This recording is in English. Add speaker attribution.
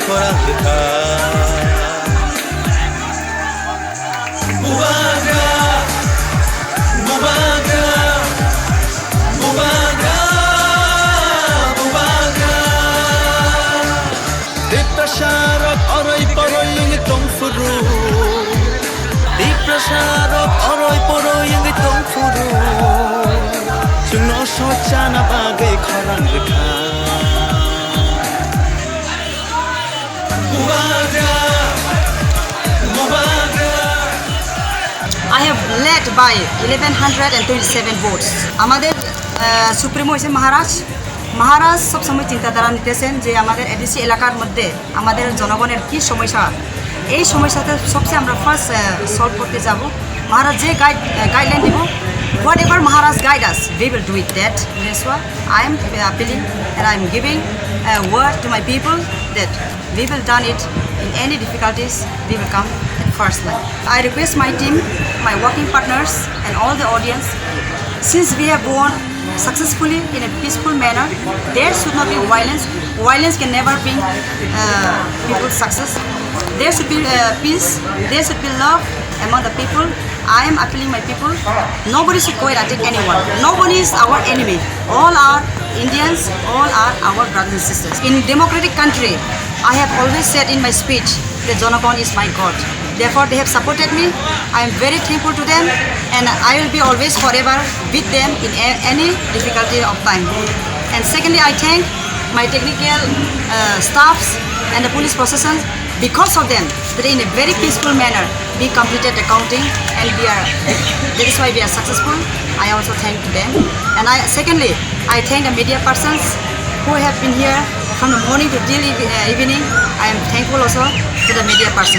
Speaker 1: খোরাঙ্গা Bubaga Bubaga Bubaga Bubaga Diprasharok oroy poroy yung itong furu Diprasharok oroy poroy yung itong furu Sungno socha na bagay khorangga Bubaga Bubaga
Speaker 2: I have led by 1127 votes. আমাদের supremo হয়েছে মহারাজ সব সময় চিন্তাধারা নিতেছেন যে আমাদের ADC এলাকার মধ্যে আমাদের জনগণের কি সমস্যা এই সমস্যাতে সবচেয়ে আমরা ফার্স্ট সলভ করতে যাব মহারাজ যে গাইডলাইন দিব whatever Maharaj guide us we will do it that that's why I am appealing and I am giving a word to my people that we will done it in any difficulties we will come at first line. I request my team, my working partners and all the audience, since we have won successfully in a peaceful manner, there should not be violence. Violence can never bring people's success. There should be peace, there should be love among the people. I am appealing my people, nobody should go and attack anyone. Nobody is our enemy. All are Indians, all are our brothers and sisters. In democratic country, I have always said in my speech that Jonagon is my God. Therefore, they have supported me. I am very thankful to them and I will be always forever with them in any difficulty of time. And secondly, I thank my technical staffs and the police procession. Because of them, that in a very peaceful manner, we completed the counting and that is why we are successful. I also thank them. And secondly, I thank the media persons who have been here from the morning to till evening. I am thankful also to the media persons.